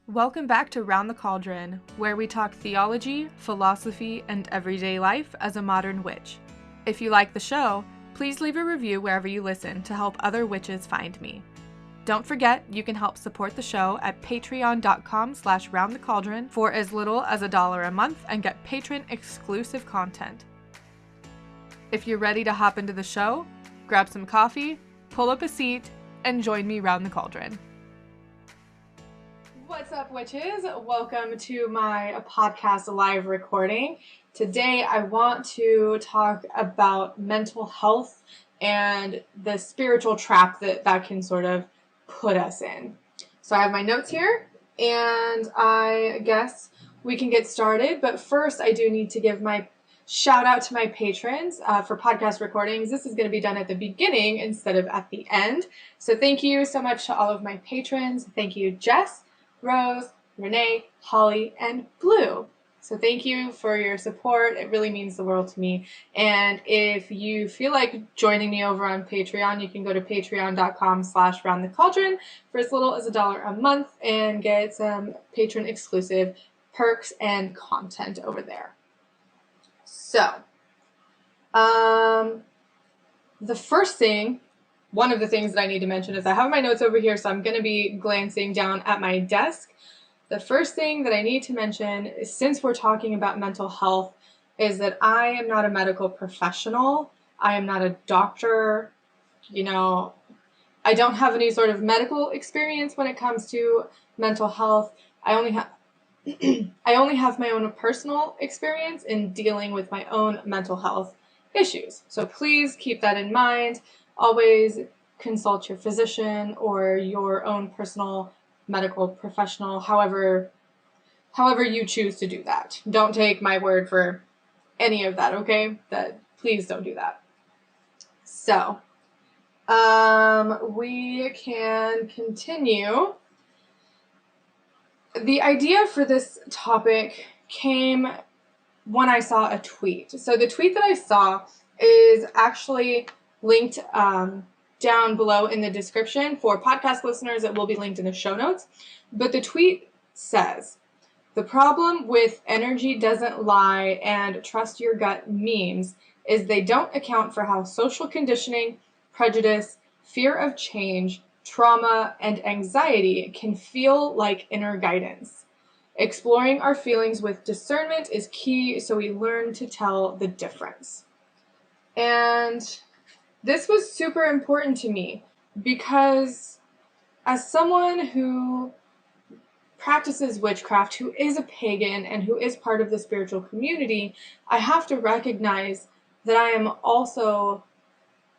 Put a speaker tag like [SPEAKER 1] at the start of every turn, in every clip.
[SPEAKER 1] Welcome back to Round the Cauldron, where we talk theology, philosophy, and everyday life as a modern witch. If you like the show, please leave a review wherever you listen to help other witches find me. Don't forget, you can help support the show at patreon.com/roundthecauldron for as little as $1 a month and get patron-exclusive content. If you're ready to hop into the show, grab some coffee, pull up a seat, and join me round the cauldron. What's up, witches? Welcome to my podcast live recording. Today I want to talk about mental health and the spiritual trap that can sort of put us in. So I have my notes here, and I guess we can get started. But first, I do need to give my shout out to my patrons for podcast recordings. This is going to be done at the beginning instead of at the end. So thank you so much to all of my patrons. Thank you, Jess, Rose, Renee, Holly, and Blue. So thank you for your support. It really means the world to me. And if you feel like joining me over on Patreon, you can go to patreon.com/roundthecauldron for as little as $1 a month and get some patron exclusive perks and content over there. So, the first thing, one of the things that I need to mention is I have my notes over here, so I'm going to be glancing down at my desk. The first thing that I need to mention is, since we're talking about mental health, is that I am not a medical professional. I am not a doctor. I don't have any sort of medical experience when it comes to mental health. I only have my own personal experience in dealing with my own mental health issues. So please keep that in mind. Always consult your physician or your own personal medical professional, however you choose to do that. Don't take my word for any of that, okay? Please don't do that. So, we can continue. The idea for this topic came when I saw a tweet. So the tweet that I saw is actually linked down below in the description. For podcast listeners, it will be linked in the show notes. But the tweet says, "The problem with energy doesn't lie and trust your gut memes is they don't account for how social conditioning, prejudice, fear of change, trauma, and anxiety can feel like inner guidance. Exploring our feelings with discernment is key so we learn to tell the difference." And this was super important to me because, as someone who practices witchcraft, who is a pagan, and who is part of the spiritual community, I have to recognize that I am also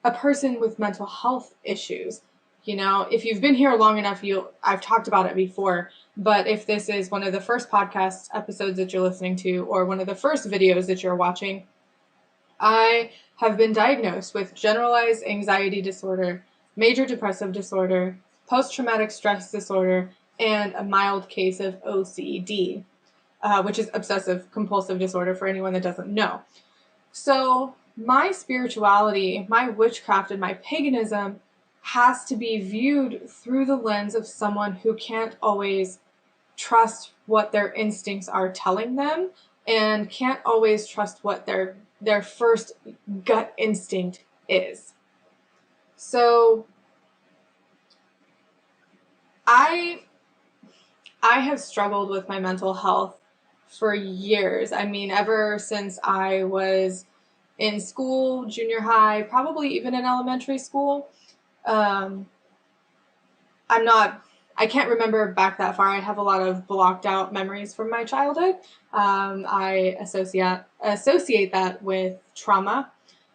[SPEAKER 1] a person with mental health issues. If you've been here long enough, I've talked about it before, but if this is one of the first podcast episodes that you're listening to, or one of the first videos that you're watching, I have been diagnosed with generalized anxiety disorder, major depressive disorder, post-traumatic stress disorder, and a mild case of OCD, which is obsessive compulsive disorder for anyone that doesn't know. So my spirituality, my witchcraft, and my paganism has to be viewed through the lens of someone who can't always trust what their instincts are telling them and can't always trust what their first gut instinct is. So I have struggled with my mental health for years. I mean, ever since I was in school, junior high, probably even in elementary school. I can't remember back that far. I have a lot of blocked out memories from my childhood. I associate that with trauma.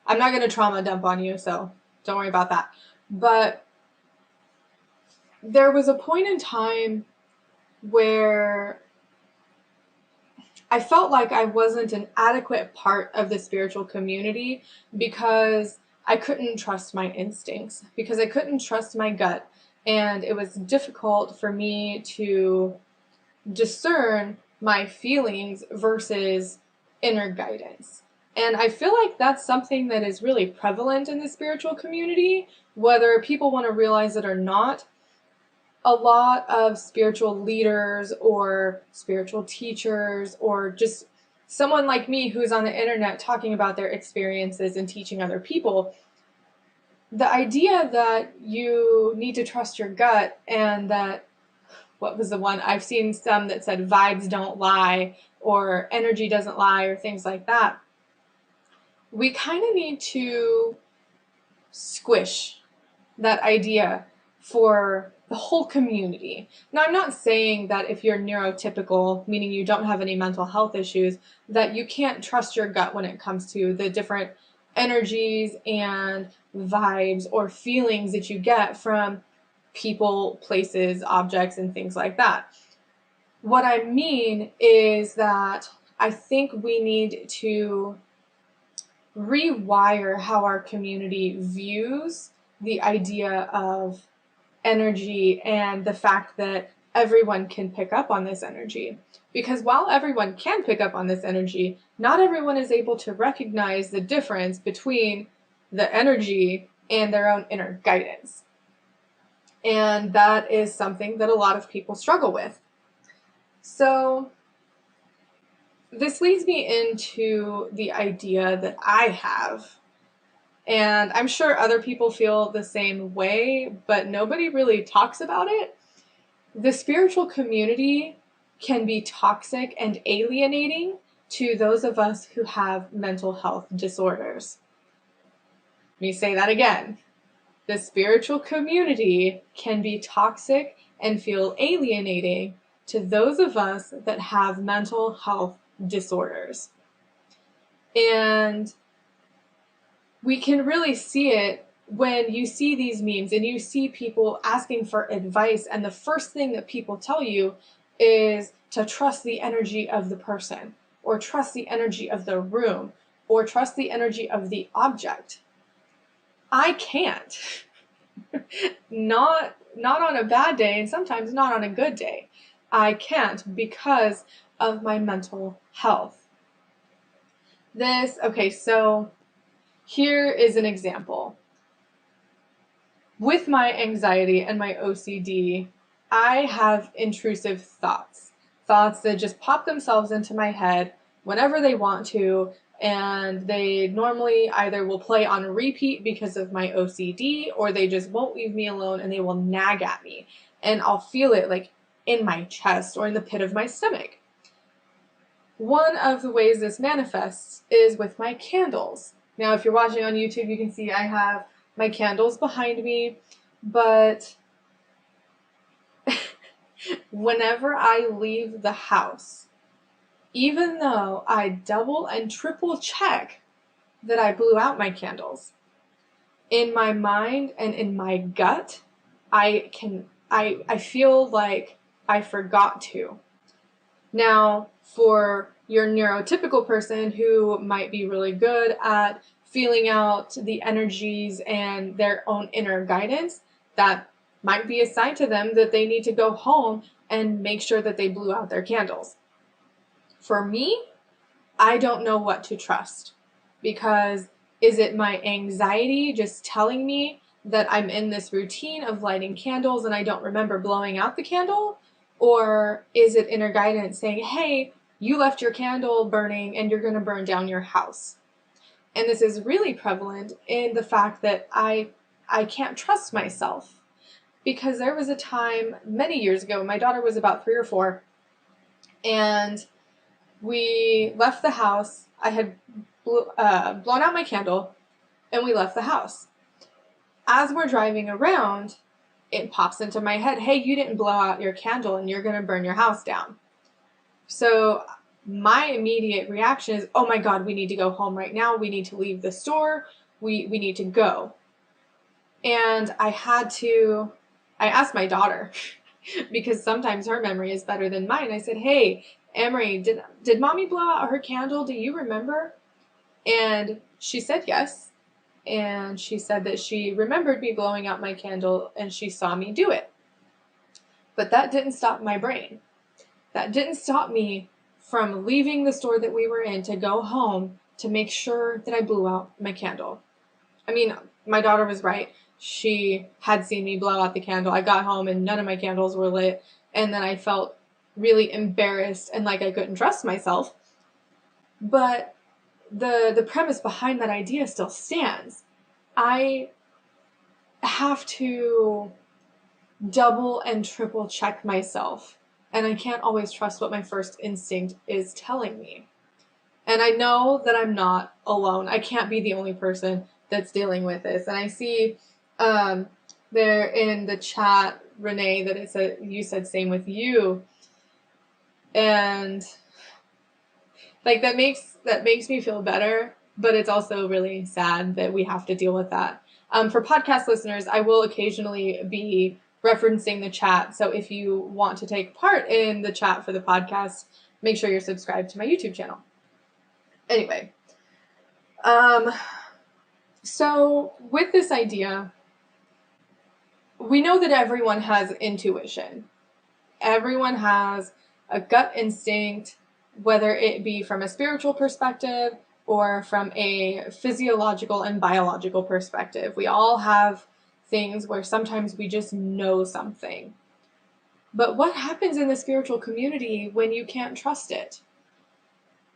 [SPEAKER 1] I'm not going to trauma dump on you, so don't worry about that. But there was a point in time where I felt like I wasn't an adequate part of the spiritual community because I couldn't trust my instincts, because I couldn't trust my gut. And it was difficult for me to discern my feelings versus inner guidance. And I feel like that's something that is really prevalent in the spiritual community, whether people want to realize it or not. a lot of spiritual leaders or spiritual teachers or just someone like me who's on the internet talking about their experiences and teaching other people, the idea that you need to trust your gut and that, what was the one? I've seen some that said vibes don't lie or energy doesn't lie or things like that. We kind of need to squish that idea for the whole community. Now, I'm not saying that if you're neurotypical, meaning you don't have any mental health issues, that you can't trust your gut when it comes to the different energies and vibes or feelings that you get from people, places, objects, and things like that. What I mean is that I think we need to rewire how our community views the idea of energy and the fact that everyone can pick up on this energy. Because while everyone can pick up on this energy, not everyone is able to recognize the difference between the energy and their own inner guidance. And that is something that a lot of people struggle with. So this leads me into the idea that I have, and I'm sure other people feel the same way, but nobody really talks about it. The spiritual community can be toxic and alienating to those of us who have mental health disorders. Let me say that again. The spiritual community can be toxic and feel alienating to those of us that have mental health disorders. And we can really see it when you see these memes and you see people asking for advice, and the first thing that people tell you is to trust the energy of the person, or trust the energy of the room, or trust the energy of the object. I can't. Not on a bad day, and sometimes not on a good day. I can't because of my mental health. Okay, so here is an example. With my anxiety and my OCD, I have intrusive thoughts that just pop themselves into my head whenever they want to, and they normally either will play on repeat because of my OCD, or they just won't leave me alone and they will nag at me, and I'll feel it like in my chest or in the pit of my stomach. One of the ways this manifests is with my candles. Now, if you're watching on YouTube, you can see I have my candles behind me, but whenever I leave the house, even though I double and triple check that I blew out my candles, in my mind and in my gut, I feel like I forgot to. Now, for your neurotypical person who might be really good at feeling out the energies and their own inner guidance, that might be a sign to them that they need to go home and make sure that they blew out their candles. For me, I don't know what to trust, because is it my anxiety just telling me that I'm in this routine of lighting candles and I don't remember blowing out the candle? Or is it inner guidance saying, hey, you left your candle burning and you're going to burn down your house? And this is really prevalent in the fact that I can't trust myself, because there was a time many years ago, my daughter was about 3 or 4, and we left the house. I had blown out my candle, and we left the house. As we're driving around, it pops into my head, hey, you didn't blow out your candle and you're going to burn your house down. So my immediate reaction is, oh my God, we need to go home right now. We need to leave the store. We need to go. And I asked my daughter, because sometimes her memory is better than mine. I said, hey, Emery, did mommy blow out her candle? Do you remember? And she said yes. And she said that she remembered me blowing out my candle and she saw me do it. But that didn't stop my brain. That didn't stop me from leaving the store that we were in to go home to make sure that I blew out my candle. I mean, my daughter was right. she had seen me blow out the candle. I got home and none of my candles were lit, and then I felt really embarrassed and like I couldn't trust myself. But the premise behind that idea still stands. I have to double and triple check myself, and I can't always trust what my first instinct is telling me. And I know that I'm not alone. I can't be the only person that's dealing with this. And I see there in the chat, Renee, that it said, you said same with you. And like that makes me feel better, but it's also really sad that we have to deal with that. For podcast listeners, I will occasionally be referencing the chat. So if you want to take part in the chat for the podcast, make sure you're subscribed to my YouTube channel. Anyway, so with this idea, we know that everyone has intuition. Everyone has a gut instinct, whether it be from a spiritual perspective or from a physiological and biological perspective. We all have things where sometimes we just know something. But what happens in the spiritual community when you can't trust it?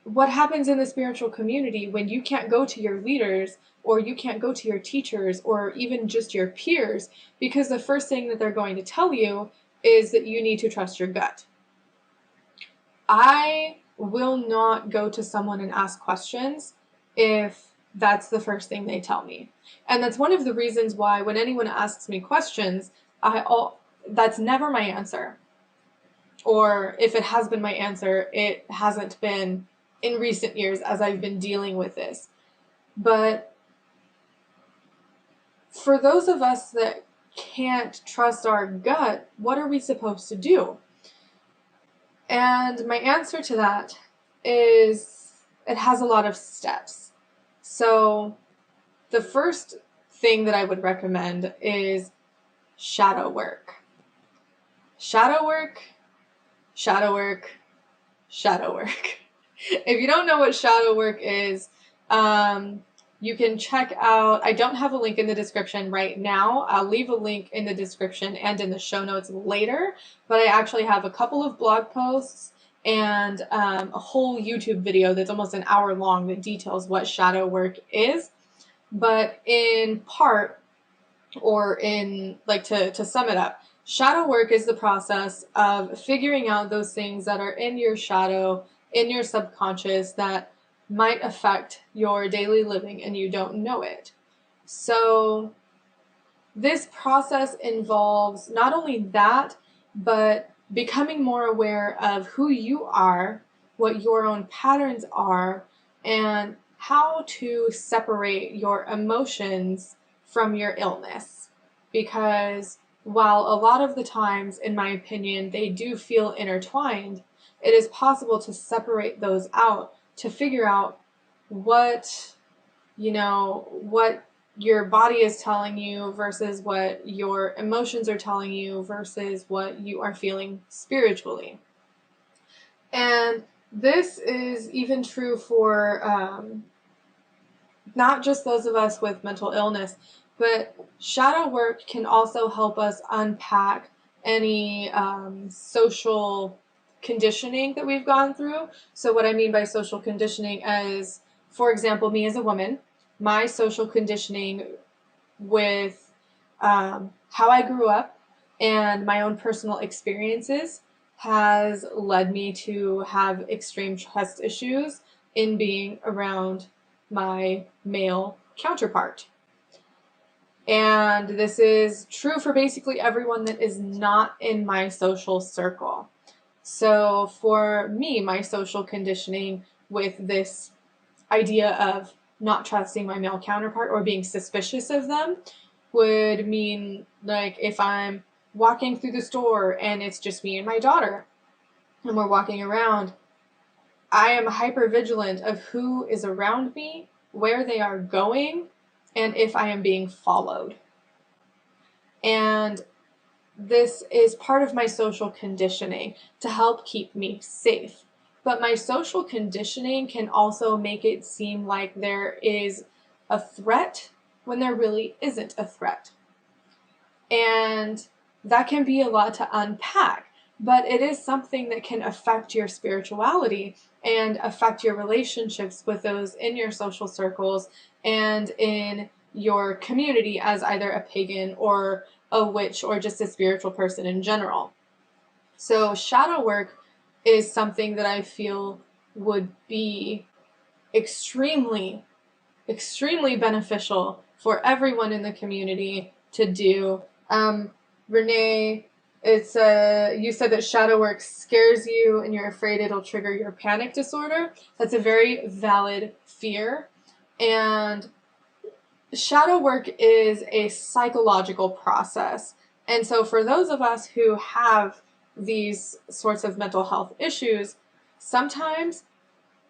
[SPEAKER 1] What happens in the spiritual community when you can't go to your leaders or you can't go to your teachers or even just your peers, because the first thing that they're going to tell you is that you need to trust your gut? I will not go to someone and ask questions if that's the first thing they tell me. And that's one of the reasons why when anyone asks me questions, that's never my answer. Or if it has been my answer, it hasn't been in recent years as I've been dealing with this. But for those of us that can't trust our gut, what are we supposed to do? And my answer to that is it has a lot of steps. So the first thing that I would recommend is shadow work. Shadow work, shadow work, shadow work. If you don't know what shadow work is, you can check out, I don't have a link in the description right now. I'll leave a link in the description and in the show notes later, but I actually have a couple of blog posts and a whole YouTube video that's almost an hour long that details what shadow work is. But in part, or in like to sum it up, shadow work is the process of figuring out those things that are in your shadow, in your subconscious, that might affect your daily living and you don't know it. So this process involves not only that, but becoming more aware of who you are, what your own patterns are, and how to separate your emotions from your illness. Because while a lot of the times, in my opinion, they do feel intertwined, it is possible to separate those out to figure out what your body is telling you versus what your emotions are telling you versus what you are feeling spiritually. And this is even true for not just those of us with mental illness, but shadow work can also help us unpack any social conditioning that we've gone through. So what I mean by social conditioning is, for example, me as a woman, my social conditioning with how I grew up and my own personal experiences has led me to have extreme trust issues in being around my male counterpart. And this is true for basically everyone that is not in my social circle. So for me, my social conditioning with this idea of not trusting my male counterpart or being suspicious of them would mean, like, if I'm walking through the store and it's just me and my daughter and we're walking around, I am hyper vigilant of who is around me, where they are going, and if I am being followed. And this is part of my social conditioning to help keep me safe. But my social conditioning can also make it seem like there is a threat when there really isn't a threat. And that can be a lot to unpack, but it is something that can affect your spirituality and affect your relationships with those in your social circles and in your community as either a pagan or a witch or just a spiritual person in general. So shadow work is something that I feel would be extremely, extremely beneficial for everyone in the community to do. Renee, you said that shadow work scares you and you're afraid it'll trigger your panic disorder. That's a very valid fear. And shadow work is a psychological process. And so for those of us who have these sorts of mental health issues, sometimes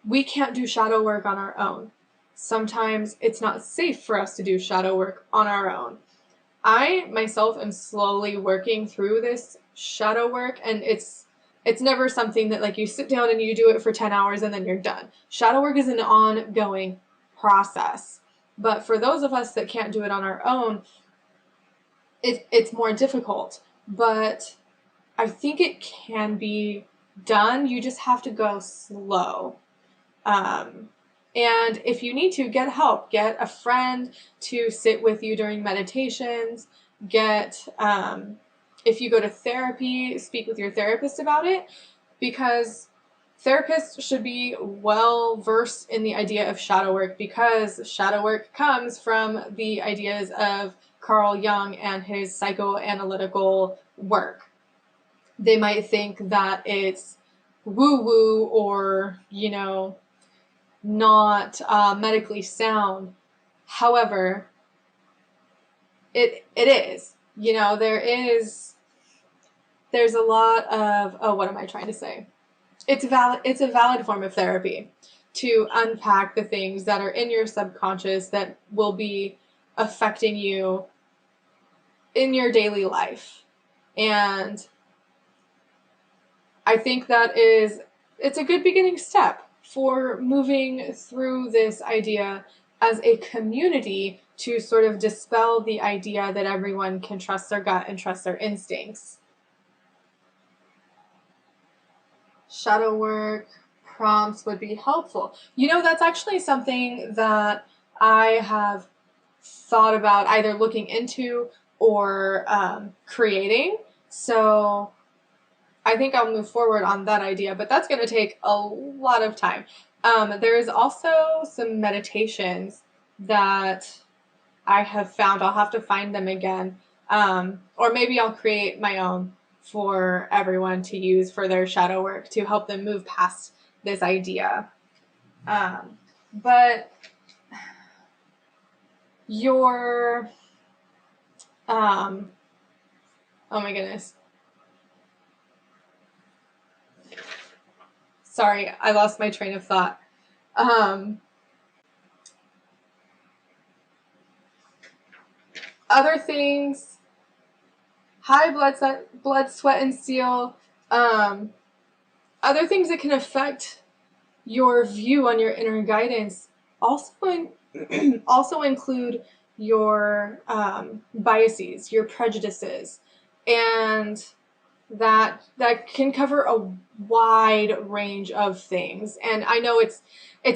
[SPEAKER 1] we can't do shadow work on our own. Sometimes it's not safe for us to do shadow work on our own. I myself am slowly working through this shadow work, and it's never something that like you sit down and you do it for 10 hours and then you're done. Shadow work is an ongoing process. But for those of us that can't do it on our own, it's more difficult. But I think it can be done. You just have to go slow. And if you need to, get help. Get a friend to sit with you during meditations. If you go to therapy, speak with your therapist about it, because therapists should be well versed in the idea of shadow work, because shadow work comes from the ideas of Carl Jung and his psychoanalytical work. They might think that it's woo-woo or, not medically sound. However, it is. There's a lot of, what am I trying to say? It's a valid form of therapy to unpack the things that are in your subconscious that will be affecting you in your daily life. And I think it's a good beginning step for moving through this idea as a community to sort of dispel the idea that everyone can trust their gut and trust their instincts. Shadow work prompts would be helpful. That's actually something that I have thought about either looking into or creating. So I think I'll move forward on that idea, but that's going to take a lot of time. There's also some meditations that I have found. I'll have to find them again. Or maybe I'll create my own for everyone to use for their shadow work to help them move past this idea. But oh my goodness. Sorry, I lost my train of thought. Other things, high blood, sweat, and steel. Other things that can affect your view on your inner guidance also include your biases, your prejudices, and that can cover a wide range of things. And I know it's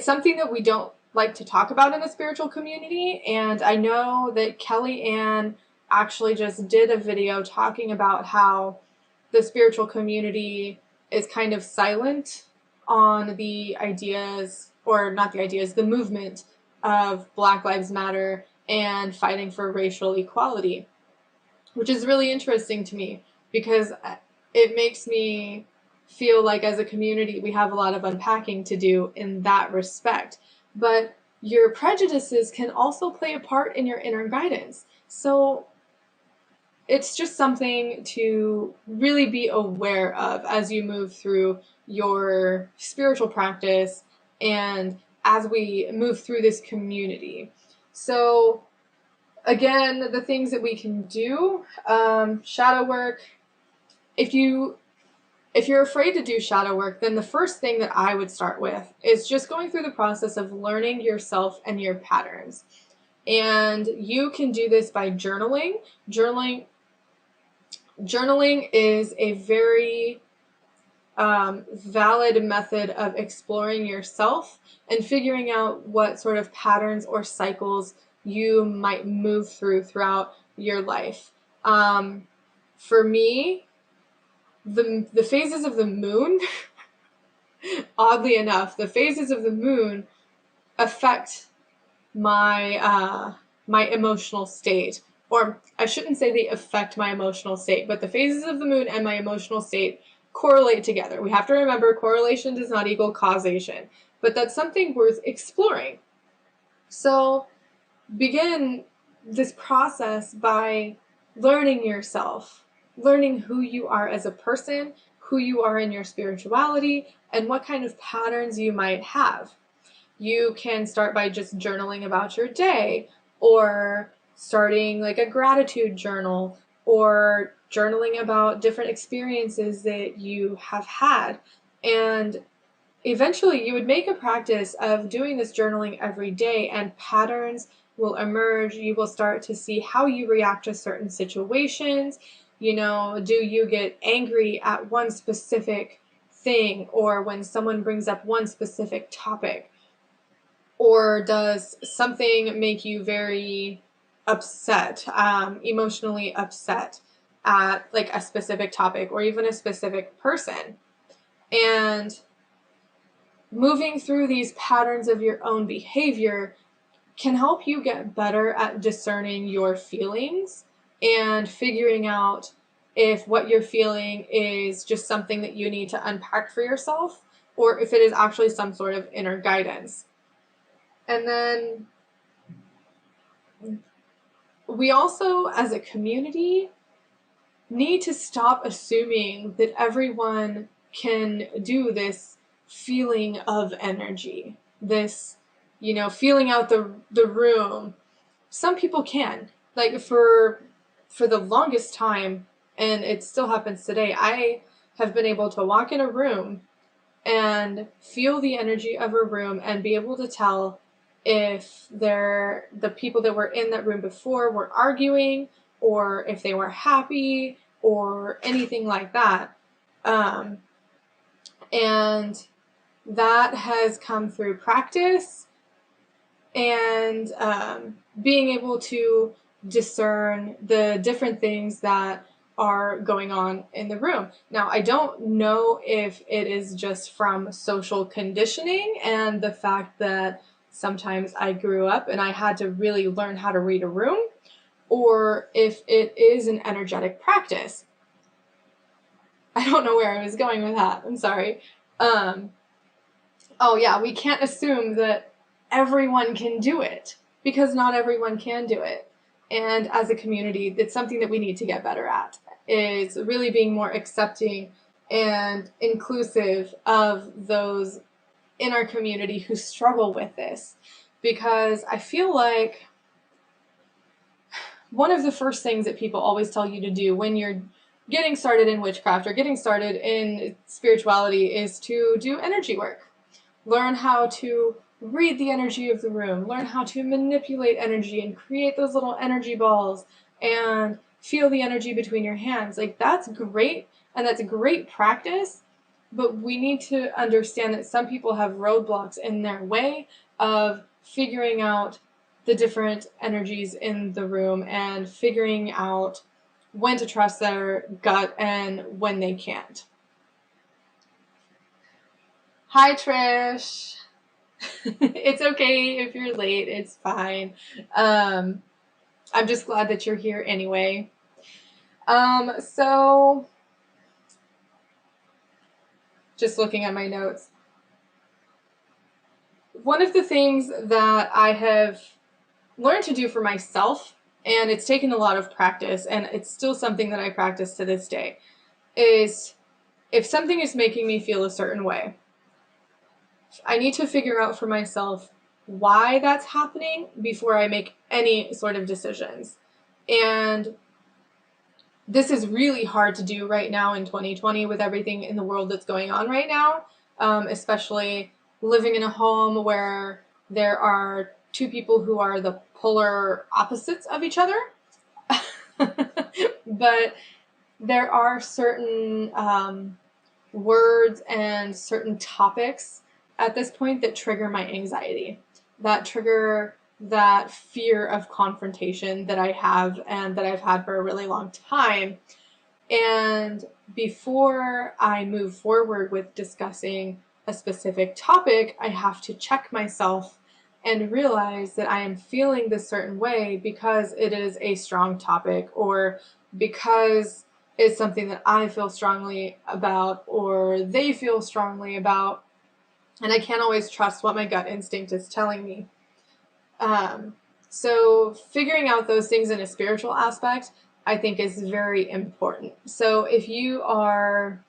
[SPEAKER 1] something that we don't like to talk about in the spiritual community, and I know that Kelly Ann actually just did a video talking about how the spiritual community is kind of silent on the ideas, or not the ideas, the movement of Black Lives Matter and fighting for racial equality, which is really interesting to me because it makes me feel like as a community we have a lot of unpacking to do in that respect. But your prejudices can also play a part in your inner guidance. So it's just something to really be aware of as you move through your spiritual practice and as we move through this community. So again, the things that we can do, shadow work. If you're afraid to do shadow work, then the first thing that I would start with is just going through the process of learning yourself and your patterns. And you can do this by journaling. Journaling journaling is a very valid method of exploring yourself and figuring out what sort of patterns or cycles you might move throughout your life. For me, the phases of the moon, oddly enough, the phases of the moon affect my my emotional state. Or I shouldn't say they affect my emotional state, but the phases of the moon and my emotional state correlate together. We have to remember correlation does not equal causation, but that's something worth exploring. So begin this process by learning yourself, learning who you are as a person, who you are in your spirituality, and what kind of patterns you might have. You can start by just journaling about your day, or starting like a gratitude journal, or journaling about different experiences that you have had. And eventually you would make a practice of doing this journaling every day, and patterns will emerge. You will start to see how you react to certain situations. You know, do you get angry at one specific thing, or when someone brings up one specific topic? Or does something make you very upset, emotionally upset at like a specific topic or even a specific person? And moving through these patterns of your own behavior can help you get better at discerning your feelings and figuring out if what you're feeling is just something that you need to unpack for yourself, or if it is actually some sort of inner guidance. And then we also, as a community, need to stop assuming that everyone can do this feeling of energy, this, you know, feeling out the room. Some people can. Like for the longest time, and it still happens today, I have been able to walk in a room and feel the energy of a room and be able to tell if the people that were in that room before were arguing, or if they were happy, or anything like that. And that has come through practice and being able to discern the different things that are going on in the room. Now, I don't know if it is just from social conditioning and the fact that sometimes I grew up and I had to really learn how to read a room, or if it is an energetic practice. I don't know where I was going with that. I'm sorry. Oh yeah, we can't assume that everyone can do it, because not everyone can do it. And as a community, it's something that we need to get better at, is really being more accepting and inclusive of those in our community who struggle with this. Because I feel like one of the first things that people always tell you to do when you're getting started in witchcraft or getting started in spirituality is to do energy work. Learn how to read the energy of the room, learn how to manipulate energy and create those little energy balls and feel the energy between your hands. Like, that's great, and that's a great practice, but we need to understand that some people have roadblocks in their way of figuring out the different energies in the room and figuring out when to trust their gut and when they can't. Hi, Trish. It's okay if you're late. It's fine. I'm just glad that you're here anyway. So just looking at my notes. One of the things that I have learned to do for myself, and it's taken a lot of practice, and it's still something that I practice to this day, is if something is making me feel a certain way, I need to figure out for myself why that's happening before I make any sort of decisions. And this is really hard to do right now in 2020 with everything in the world that's going on right now, especially living in a home where there are two people who are the polar opposites of each other. But there are certain words and certain topics at this point that trigger my anxiety, that trigger that fear of confrontation that I have and that I've had for a really long time. And before I move forward with discussing a specific topic, I have to check myself and realize that I am feeling this certain way because it is a strong topic, or because it's something that I feel strongly about or they feel strongly about. And I can't always trust what my gut instinct is telling me. So figuring out those things in a spiritual aspect, I think, is very important. So if you are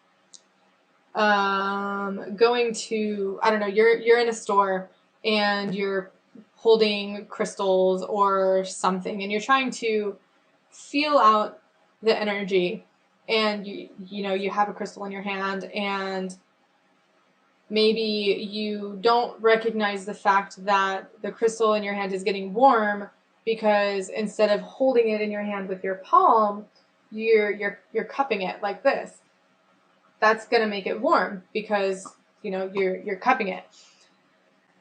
[SPEAKER 1] going to, I don't know, you're in a store and you're holding crystals or something, and you're trying to feel out the energy, and you have a crystal in your hand, and maybe you don't recognize the fact that the crystal in your hand is getting warm, because instead of holding it in your hand with your palm, you're cupping it like this. That's going to make it warm because you're cupping it.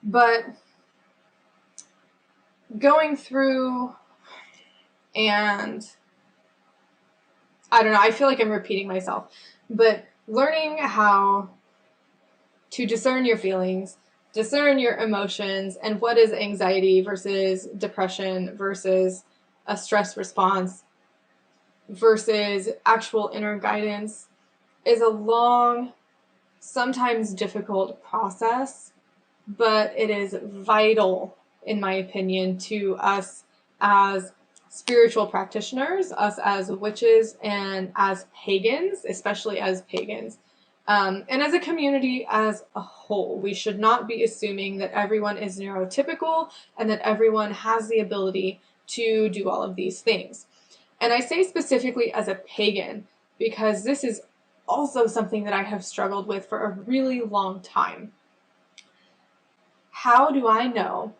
[SPEAKER 1] But going through, and I don't know, I feel like I'm repeating myself, but learning how to discern your feelings, discern your emotions, and what is anxiety versus depression versus a stress response versus actual inner guidance is a long, sometimes difficult process, but it is vital, in my opinion, to us as spiritual practitioners, us as witches, and as pagans, especially as pagans. And as a community as a whole. We should not be assuming that everyone is neurotypical and that everyone has the ability to do all of these things. And I say specifically as a pagan because this is also something that I have struggled with for a really long time. How do I know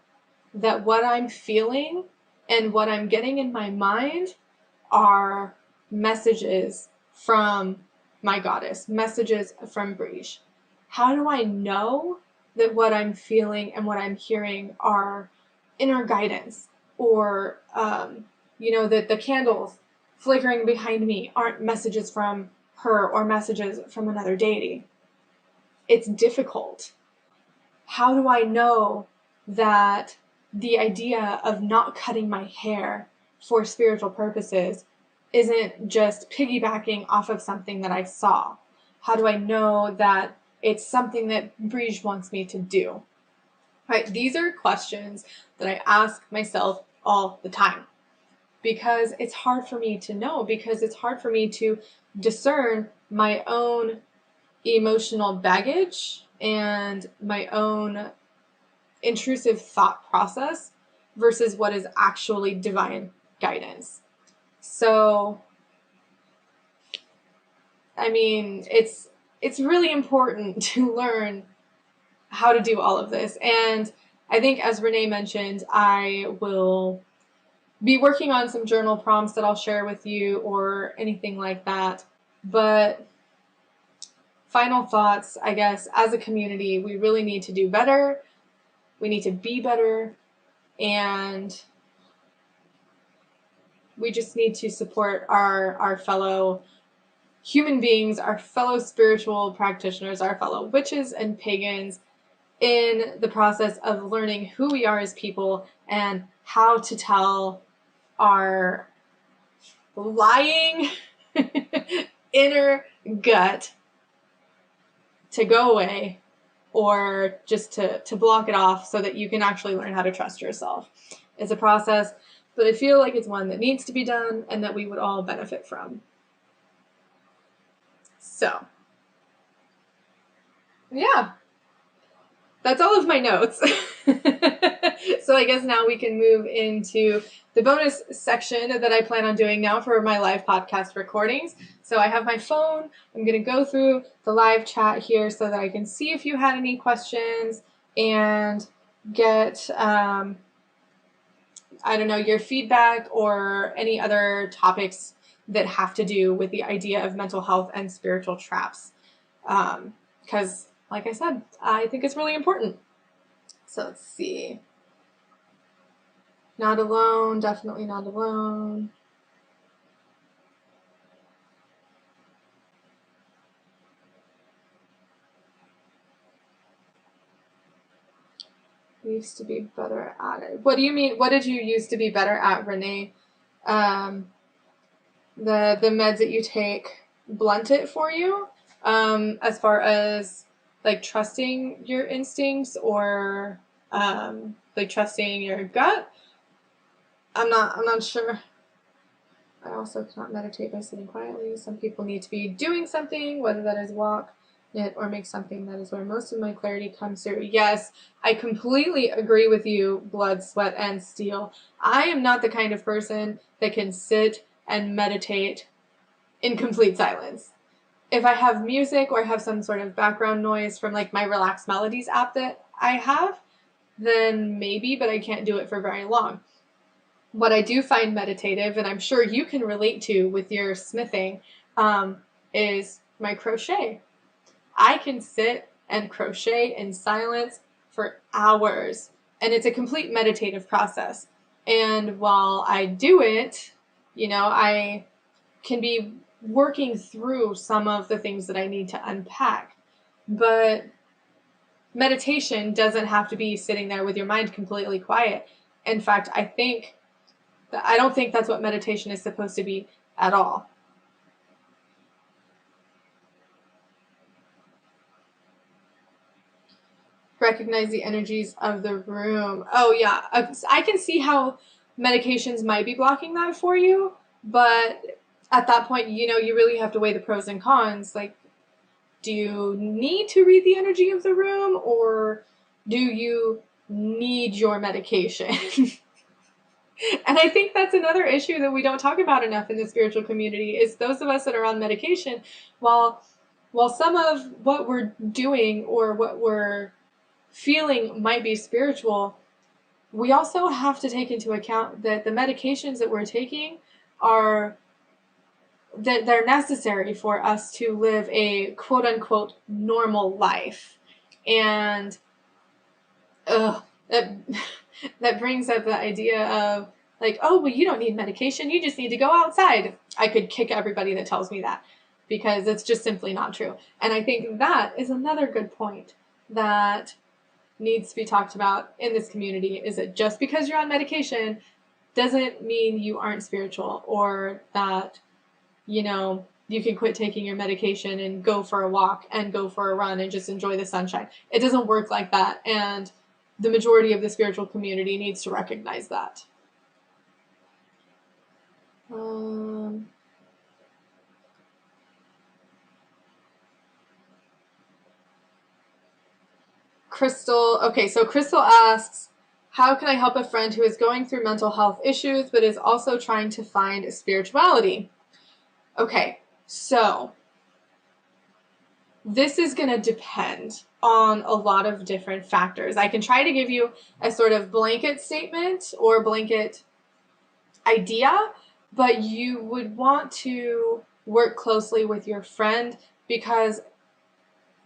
[SPEAKER 1] that what I'm feeling and what I'm getting in my mind are messages from my goddess, messages from Briege? How do I know that what I'm feeling and what I'm hearing are inner guidance, or that the candles flickering behind me aren't messages from her or messages from another deity? It's difficult. How do I know that the idea of not cutting my hair for spiritual purposes isn't just piggybacking off of something that I saw? How do I know that it's something that Briege wants me to do? Right? These are questions that I ask myself all the time, because it's hard for me to know, because it's hard for me to discern my own emotional baggage and my own intrusive thought process versus what is actually divine guidance. So, I mean, it's really important to learn how to do all of this. And I think, as Renee mentioned, I will be working on some journal prompts that I'll share with you or anything like that. But final thoughts, I guess, as a community, we really need to do better. We need to be better. And we just need to support our fellow human beings, our fellow spiritual practitioners, our fellow witches and pagans in the process of learning who we are as people and how to tell our lying inner gut to go away, or just to block it off so that you can actually learn how to trust yourself. It's a process, but I feel like it's one that needs to be done and that we would all benefit from. So, yeah, that's all of my notes. So I guess now we can move into the bonus section that I plan on doing now for my live podcast recordings. So I have my phone. I'm going to go through the live chat here so that I can see if you had any questions and get, I don't know, your feedback or any other topics that have to do with the idea of mental health and spiritual traps. Because, like I said, I think it's really important. So let's see. Not alone, definitely not alone. Used to be better at it. What do you mean? What did you used to be better at, Renee? The meds that you take blunt it for you, as far as like trusting your instincts or like trusting your gut. I'm not sure. I also cannot meditate by sitting quietly. Some people need to be doing something, whether that is walk, knit, or make something. That is where most of my clarity comes through. Yes, I completely agree with you, blood, sweat, and steel. I am not the kind of person that can sit and meditate in complete silence. If I have music or I have some sort of background noise from like my Relax Melodies app that I have, then maybe, but I can't do it for very long. What I do find meditative, and I'm sure you can relate to with your smithing, is my crochet. I can sit and crochet in silence for hours, and it's a complete meditative process. And while I do it, I can be working through some of the things that I need to unpack. But meditation doesn't have to be sitting there with your mind completely quiet. In fact, I don't think that's what meditation is supposed to be at all. Recognize the energies of the room. Oh, yeah. I can see how medications might be blocking that for you, but at that point, you really have to weigh the pros and cons. Like, do you need to read the energy of the room, or do you need your medication? And I think that's another issue that we don't talk about enough in the spiritual community is those of us that are on medication, while some of what we're doing or what we're feeling might be spiritual, we also have to take into account that the medications that we're taking that they're necessary for us to live a quote unquote normal life. And that brings up the idea of like, oh, well, you don't need medication. You just need to go outside. I could kick everybody that tells me that because it's just simply not true. And I think that is another good point that needs to be talked about in this community is that just because you're on medication doesn't mean you aren't spiritual or that, you can quit taking your medication and go for a walk and go for a run and just enjoy the sunshine. It doesn't work like that. And the majority of the spiritual community needs to recognize that. Crystal, okay, so Crystal asks, how can I help a friend who is going through mental health issues but is also trying to find spirituality? Okay, so this is going to depend on a lot of different factors. I can try to give you a sort of blanket statement or blanket idea, but you would want to work closely with your friend because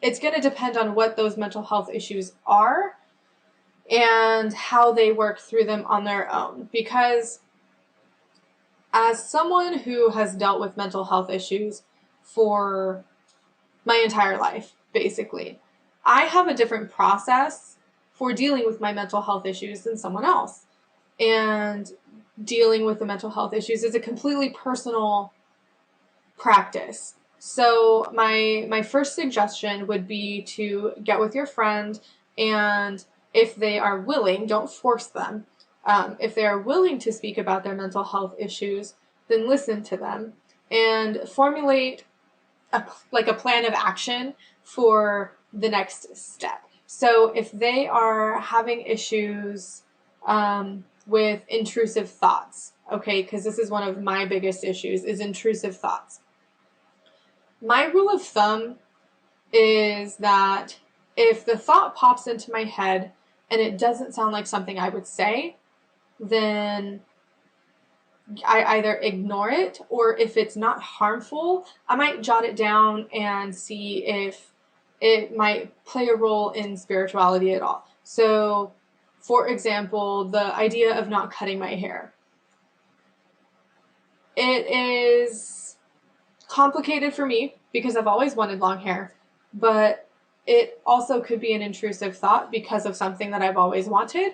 [SPEAKER 1] it's going to depend on what those mental health issues are and how they work through them on their own. Because as someone who has dealt with mental health issues for my entire life, basically, I have a different process for dealing with my mental health issues than someone else. And dealing with the mental health issues is a completely personal practice. So my first suggestion would be to get with your friend, and if they are willing, don't force them. If they are willing to speak about their mental health issues, then listen to them and formulate a plan of action for the next step. So if they are having issues with intrusive thoughts, okay, because this is one of my biggest issues, is intrusive thoughts. My rule of thumb is that if the thought pops into my head and it doesn't sound like something I would say, then I either ignore it, or if it's not harmful, I might jot it down and see if it might play a role in spirituality at all. So, for example, the idea of not cutting my hair. It is complicated for me because I've always wanted long hair, but it also could be an intrusive thought because of something that I've always wanted,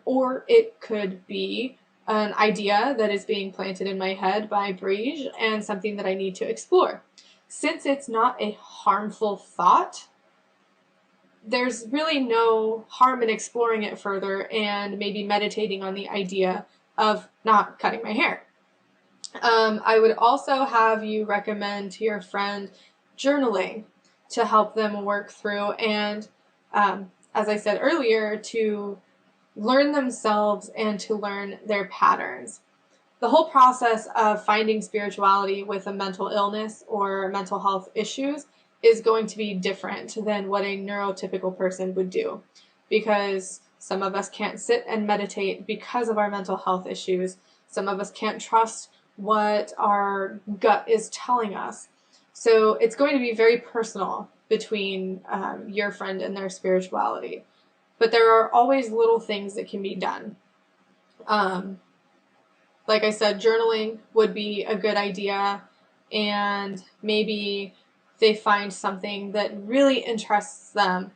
[SPEAKER 1] or it could be an idea that is being planted in my head by Briege and something that I need to explore. Since it's not a harmful thought, there's really no harm in exploring it further and maybe meditating on the idea of not cutting my hair. I would also have you recommend to your friend journaling to help them work through and, as I said earlier, to learn themselves and to learn their patterns. The whole process of finding spirituality with a mental illness or mental health issues is going to be different than what a neurotypical person would do, because some of us can't sit and meditate because of our mental health issues. Some of us can't trust what our gut is telling us. So it's going to be very personal between your friend and their spirituality. But there are always little things that can be done. Like I said, journaling would be a good idea, and maybe they find something that really interests them,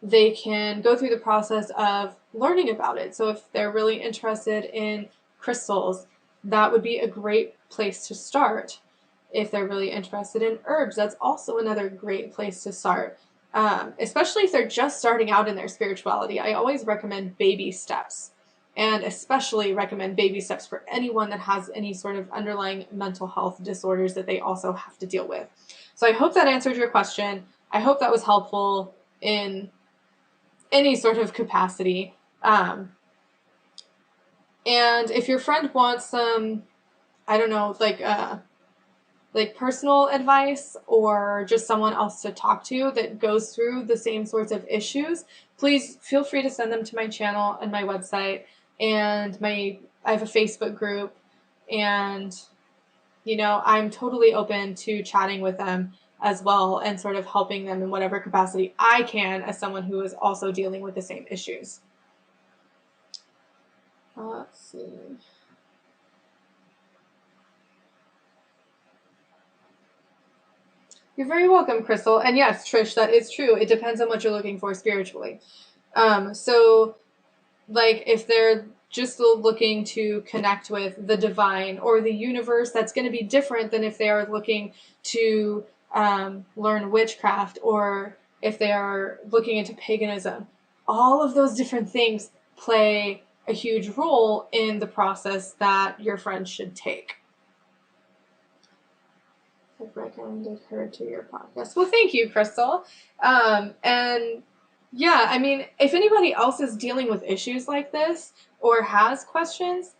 [SPEAKER 1] they can go through the process of learning about it. So if they're really interested in crystals, that would be a great place to start. If they're really interested in herbs, that's also another great place to start. Especially if they're just starting out in their spirituality, I always recommend baby steps, and especially recommend baby steps for anyone that has any sort of underlying mental health disorders that they also have to deal with. So I hope that answered your question. I hope that was helpful in any sort of capacity. And if your friend wants some, I don't know, like personal advice or just someone else to talk to that goes through the same sorts of issues, please feel free to send them to my channel and my website, and I have a Facebook group, and I'm totally open to chatting with them as well and sort of helping them in whatever capacity I can as someone who is also dealing with the same issues. Let's see. You're very welcome, Crystal. And yes, Trish, that is true. It depends on what you're looking for spiritually. So, like, if they're just looking to connect with the divine or the universe, that's going to be different than if they are looking to learn witchcraft, or if they are looking into paganism. All of those different things play a huge role in the process that your friend should take. I've recommended her to your podcast. Well, thank you, Crystal. And yeah, I mean, if anybody else is dealing with issues like this or has questions,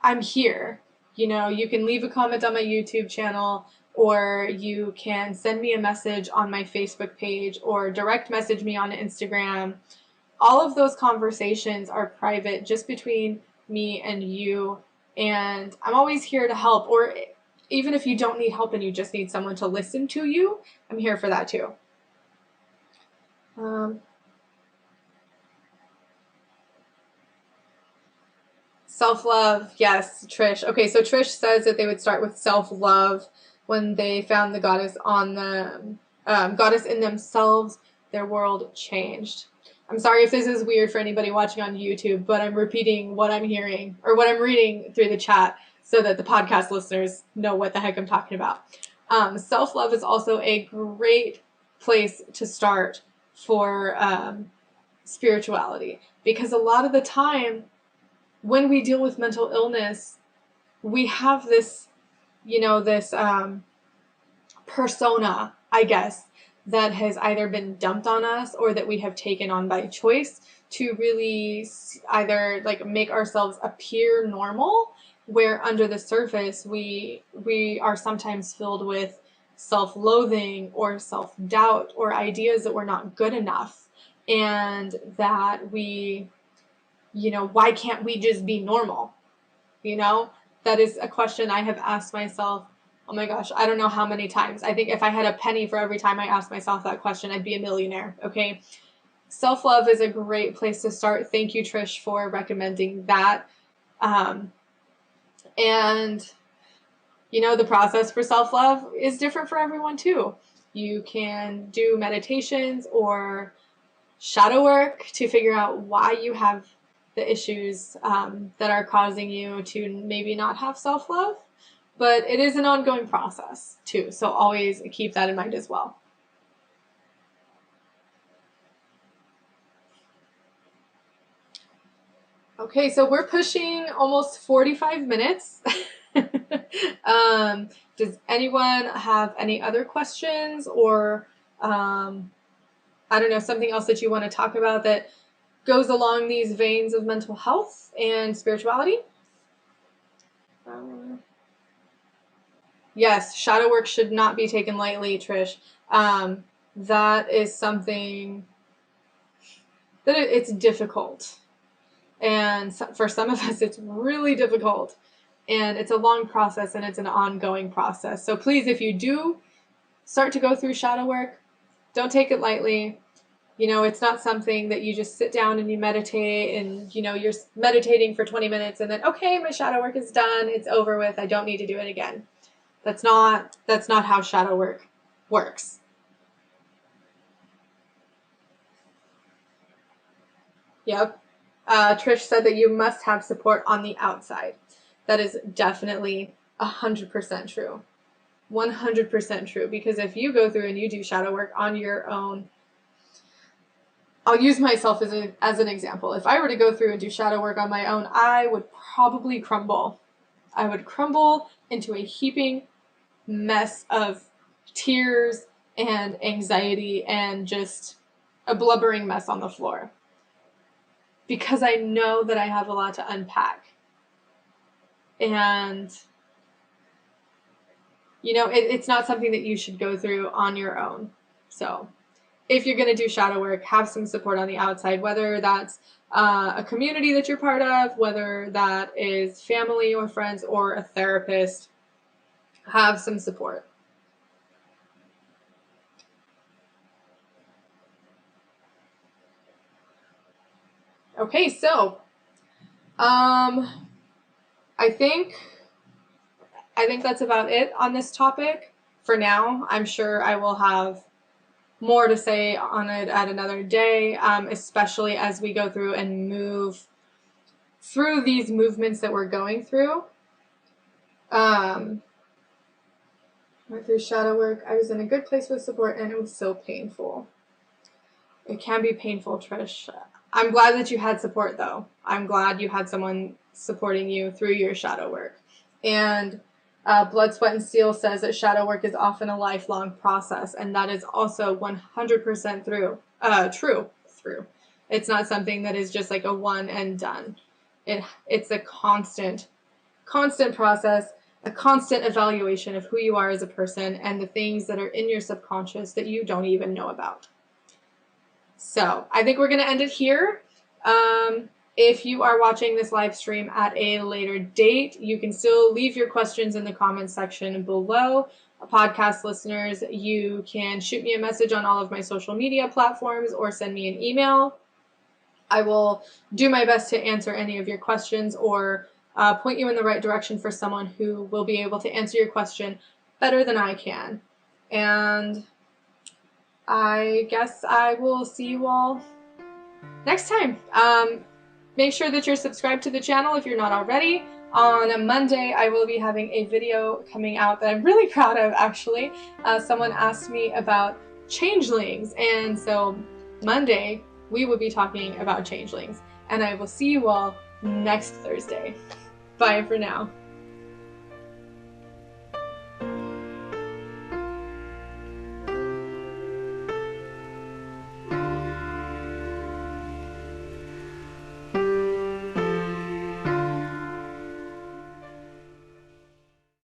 [SPEAKER 1] I'm here. You can leave a comment on my YouTube channel, or you can send me a message on my Facebook page, or direct message me on Instagram. All of those conversations are private, just between me and you, and I'm always here to help. Or even if you don't need help and you just need someone to listen to you, I'm here for that too. Self-love, yes, Trish. Okay, so Trish says that they would start with self-love when they found the goddess on the goddess in themselves. Their world changed. I'm sorry if this is weird for anybody watching on YouTube, but I'm repeating what I'm hearing or what I'm reading through the chat so that the podcast listeners know what the heck I'm talking about. Self-love is also a great place to start for spirituality, because a lot of the time when we deal with mental illness, we have this, this persona, I guess, that has either been dumped on us or that we have taken on by choice to really either like make ourselves appear normal, where under the surface we are sometimes filled with self-loathing or self-doubt or ideas that we're not good enough, and that we, why can't we just be normal? That is a question I have asked myself, oh my gosh, I don't know how many times. I think if I had a penny for every time I asked myself that question, I'd be a millionaire, okay? Self-love is a great place to start. Thank you, Trish, for recommending that. And, you know, the process for self-love is different for everyone too. You can do meditations or shadow work to figure out why you have the issues that are causing you to maybe not have self-love. But it is an ongoing process too, so always keep that in mind as well. Okay, so we're pushing almost 45 minutes. Does anyone have any other questions or, I don't know, something else that you want to talk about that goes along these veins of mental health and spirituality? Yes, shadow work should not be taken lightly, Trish. That is something that it's difficult. And for some of us, it's really difficult. And it's a long process and it's an ongoing process. So please, if you do start to go through shadow work, don't take it lightly. You know, it's not something that you just sit down and you meditate and, you know, you're meditating for 20 minutes and then, okay, my shadow work is done. It's over with. I don't need to do it again. That's not how shadow work works. Yep. Trish said that you must have support on the outside. That is definitely 100% true. 100% true. Because if you go through and you do shadow work on your own, I'll use myself as an example. If I were to go through and do shadow work on my own, I would probably crumble. I would crumble into a heaping mess of tears and anxiety and just a blubbering mess on the floor. Because I know that I have a lot to unpack. And, you know, it's not something that you should go through on your own. So if you're going to do shadow work, have some support on the outside, whether that's a community that you're part of, whether that is family or friends or a therapist, have some support. Okay, so I think that's about it on this topic for now. I'm sure I will have more to say on it at another day, especially as we go through and move through these movements that we're going through. Went through shadow work. I was in a good place with support and it was so painful. It can be painful, Trish. I'm glad that you had support though. I'm glad you had someone supporting you through your shadow work. And Blood, Sweat, and Steel says that shadow work is often a lifelong process, and that is also 100% true. It's not something that is just like a one and done. It's a constant process, a constant evaluation of who you are as a person and the things that are in your subconscious that you don't even know about. So I think we're going to end it here. If you are watching this live stream at a later date, you can still leave your questions in the comments section below. Podcast listeners, you can shoot me a message on all of my social media platforms or send me an email. I will do my best to answer any of your questions or point you in the right direction for someone who will be able to answer your question better than I can. And I guess I will see you all next time. Make sure that you're subscribed to the channel if you're not already. On a Monday, I will be having a video coming out that I'm really proud of, actually. Someone asked me about changelings, and so Monday, we will be talking about changelings. And I will see you all next Thursday. Bye for now.